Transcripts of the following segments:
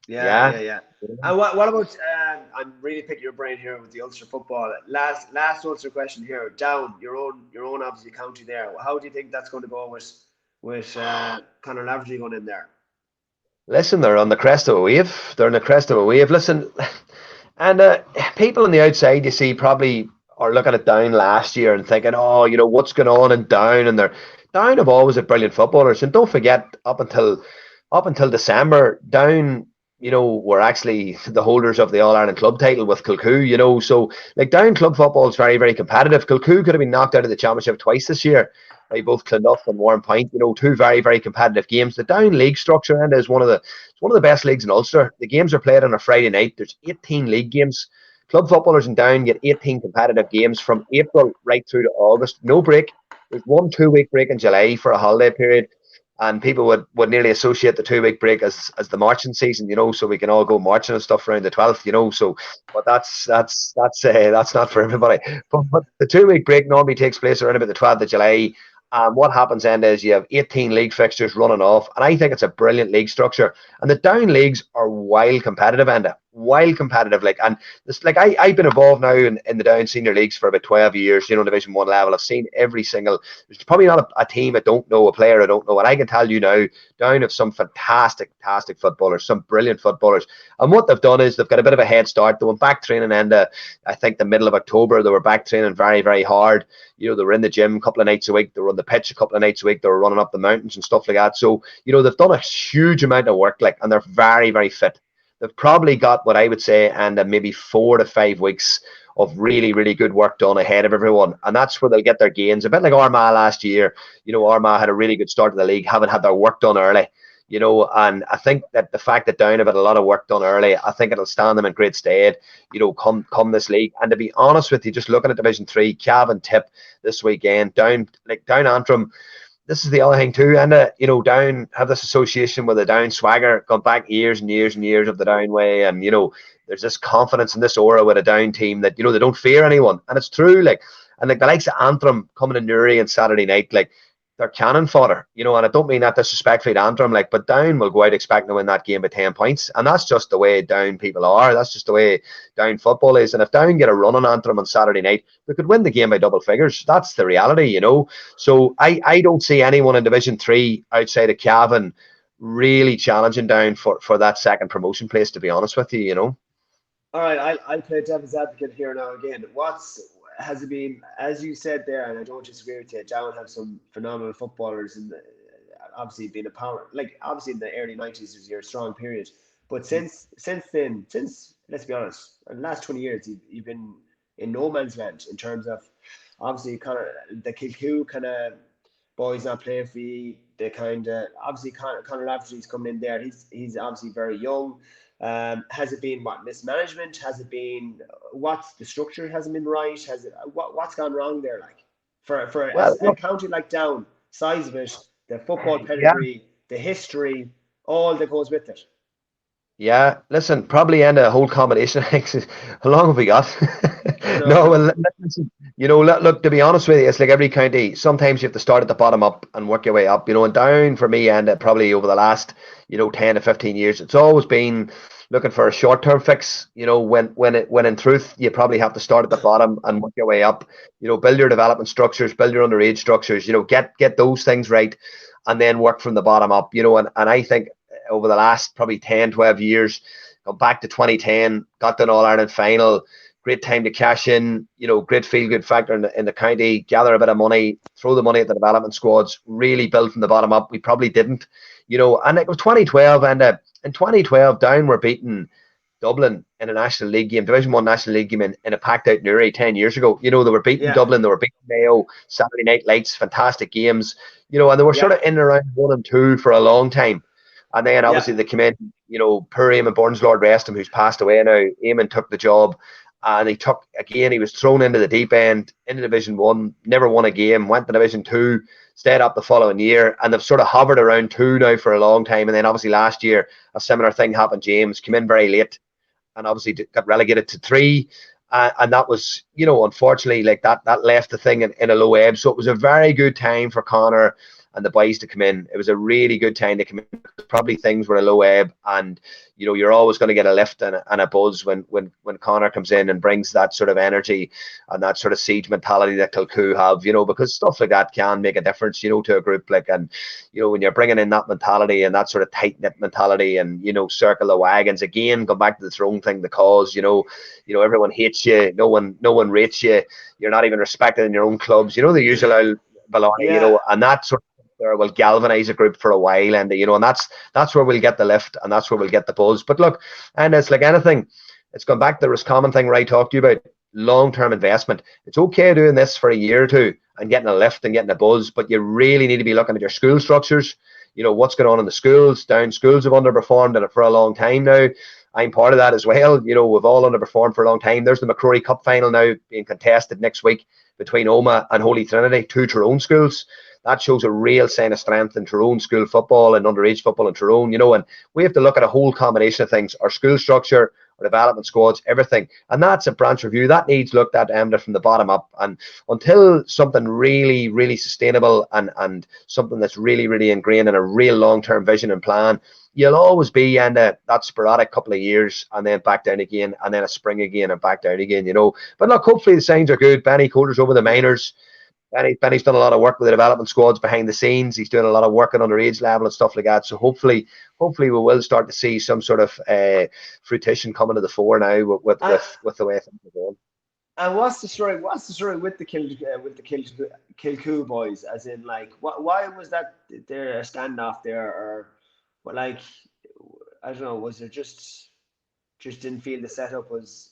Yeah, Yeah. yeah, yeah. And what about? I'm really picking your brain here with the Ulster football. Last Ulster question here. Down your own obviously county there. How do you think that's going to go with Conor Laverty going in there? Listen, they're on the crest of a wave. They're on the crest of a wave. Listen, and people on the outside, you see, probably are looking at Down last year and thinking, oh, what's going on in Down? And they're Down have always had brilliant footballers. And don't forget, up until December, Down, were actually the holders of the All Ireland club title with Kilcoo. So like Down club football is very, very competitive. Kilcoo could have been knocked out of the championship twice this year by both Clonduff and Warrenpoint. Two very, very competitive games. The Down league structure and is one of the best leagues in Ulster. The games are played on a Friday night. There's 18 league games. Club footballers in Down get 18 competitive games from April right through to August. No break. There's one 2 week break in July for a holiday period. And people would nearly associate the 2 week break as the marching season, so we can all go marching and stuff around the 12th, So, but that's not for everybody. But the 2 week break normally takes place around about the 12th of July. And what happens then is you have 18 league fixtures running off, and I think it's a brilliant league structure. And the Down leagues are wild competitive, and wild competitive. And this, I've been involved now in the Down senior leagues for about 12 years. Division One level. I've seen every single. There's probably not a team I don't know, a player I don't know, and I can tell you now, Down have some fantastic footballers, some brilliant footballers. And what they've done is they've got a bit of a head start. They went back training I think the middle of October. They were back training very, very hard. They were in the gym a couple of nights a week. They were on the pitch a couple of nights a week. They were running up the mountains and stuff like that. So, they've done a huge amount of work, and they're very, very fit. They've probably got what I would say, and maybe 4 to 5 weeks of really, really good work done ahead of everyone. And that's where they'll get their gains. A bit like Armagh last year. Armagh had a really good start to the league, haven't had their work done early. And I think that the fact that Down have had a lot of work done early, I think it'll stand them in great stead, come this league. And to be honest with you, just looking at Division 3, Cavan Tip this weekend, Down Antrim, this is the other thing too, and Down have this association with the Down swagger, gone back years and years and years of the Down way, and there's this confidence and this aura with a Down team that they don't fear anyone, and it's true. And the likes of Antrim coming to Newry on Saturday night, they're cannon fodder, and I don't mean that disrespectfully to Antrim, but Down will go out expecting to win that game by 10 points, and that's just the way Down people are. That's just the way Down football is, and if Down get a run on Antrim on Saturday night, we could win the game by double figures. That's the reality. So I don't see anyone in Division 3 outside of Cavan really challenging Down for that second promotion place, to be honest with you. All right, I'll play devil's advocate here now again. Has it been, as you said there, and I don't disagree with you, Down have some phenomenal footballers, and obviously being a power, obviously in the early 90s was your strong period. But since then, let's be honest, in the last 20 years, you've been in no man's land in terms of obviously kind of the Kilcoo kind of boys not playing for you. The kind of obviously Conor Laverty's coming in there. He's obviously very young. Has it been what mismanagement? Has it been what's the structure hasn't been right? Has it what's gone wrong there? For Well, a look, county like Down, size of it, the football yeah. pedigree, the history, all that goes with it. Yeah, listen, probably end a whole combination. How long have we got? I know, I No, know. well, listen, look, to be honest with you, it's like every county. Sometimes you have to start at the bottom up and work your way up, and Down for me, and probably over the last, 10 to 15 years, it's always been looking for a short-term fix, when in truth, you probably have to start at the bottom and work your way up, build your development structures, build your underage structures, get those things right, and then work from the bottom up, and I think over the last probably 10, 12 years. Gone back to 2010, got to an All Ireland final. Great time to cash in, great feel good factor in the county, gather a bit of money, throw the money at the development squads, really build from the bottom up. We probably didn't, and it was 2012. And in 2012, Down were beating Dublin in a National League game, Division 1 National League game in a packed out Newry 10 years ago. They were beating Yeah, Dublin, they were beating Mayo, Saturday Night Lights, fantastic games, and they were sort yeah, of in and around 1 and 2 for a long time. And then yeah, obviously they came in, poor Eamon Burns, Lord rest him, who's passed away now. Eamon took the job, and he was thrown into the deep end, into Division 1, never won a game, went to Division 2, stayed up the following year, and they've sort of hovered around 2 now for a long time. And then obviously last year, a similar thing happened. James came in very late and obviously got relegated to 3. And that was, unfortunately, that left the thing in a low ebb. So it was a very good time for Connor and the boys to come in. It was a really good time to come in. Probably things were a low ebb, and you're always going to get a lift and a buzz when Conor comes in and brings that sort of energy and that sort of siege mentality that Kilcoo have, because stuff like that can make a difference, to a group like, and when you're bringing in that mentality and that sort of tight knit mentality, and circle the wagons again, come back to the throne thing, the cause, everyone hates you, no one rates you, you're not even respected in your own clubs, the usual baloney, Yeah. and that sort of there will galvanize a group for a while, and and that's where we'll get the lift, and that's where we'll get the buzz. But look, and it's like anything, it's gone back to this common thing where I talked to you about long-term investment. It's okay doing this for a year or two and getting a lift and getting a buzz, but you really need to be looking at your school structures. What's going on in the schools. Schools have underperformed for a long time now. I'm part of that as well. We've all underperformed for a long time. There's the McCrory Cup final now being contested next week between Oma and Holy Trinity, two Tyrone schools. That shows a real sign of strength in Tyrone school football and underage football in Tyrone, and we have to look at a whole combination of things, our school structure, our development squads, everything. And that's a branch review that needs looked at, from the bottom up. And until something really, really sustainable and something that's really, really ingrained in a real long-term vision and plan, you'll always be in that sporadic couple of years and then back down again, and then a spring again and back down again, But look, hopefully the signs are good. Benny Coulter's over the minors. Benny's done a lot of work with the development squads behind the scenes. He's doing a lot of work at underage level and stuff like that. So hopefully we will start to see some sort of fruition coming to the fore now with the way things are going. And what's the story? What's the story with the Kilcoo boys? As in, like, why was that there a standoff there, or like, I don't know, was it just didn't feel the setup was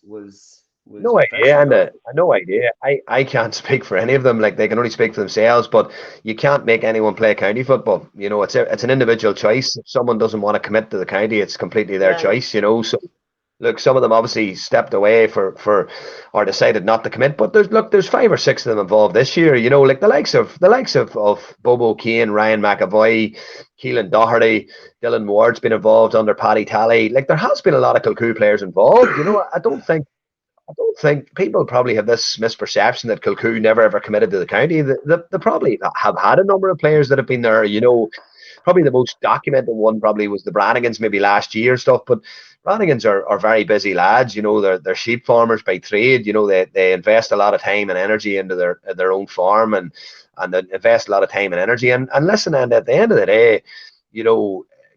no idea, and no idea. I can't speak for any of them. Like, they can only speak for themselves. But you can't make anyone play county football. It's an individual choice. If someone doesn't want to commit to the county, it's completely their choice. So look, some of them obviously stepped away for or decided not to commit. But there's 5 or 6 of them involved this year. Like the likes of Bobo Kane, Ryan McAvoy, Keelan Doherty, Dylan Ward's been involved under Paddy Talley. Like, there has been a lot of Kilcoo players involved. I don't think people probably have this misperception that Kilcoo never ever committed to the county. They probably have had a number of players that have been there. Probably the most documented one probably was the Brannigans maybe last year and stuff. But Brannigans are very busy lads. They're sheep farmers by trade. They invest a lot of time and energy into their own farm, and they invest a lot of time and energy. And listen, and at the end of the day,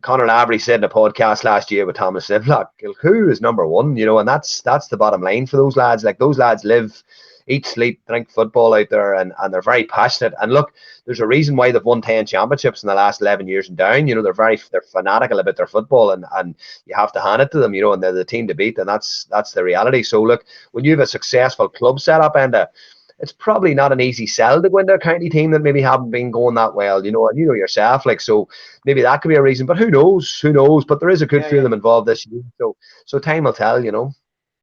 Conor Laverty said in a podcast last year with Thomas Simlock, Kilcoo is number one, and that's the bottom line for those lads. Like, those lads live, eat, sleep, drink football out there, and they're very passionate. And look, there's a reason why they've won 10 championships in the last 11 years and down. They're fanatical about their football, and you have to hand it to them, and they're the team to beat, and that's the reality. So look, when you have a successful club set up, and it's probably not an easy sell to go into a county team that maybe haven't been going that well, and yourself, like, so maybe that could be a reason, but who knows, but there is a good few of them involved this year, so time will tell.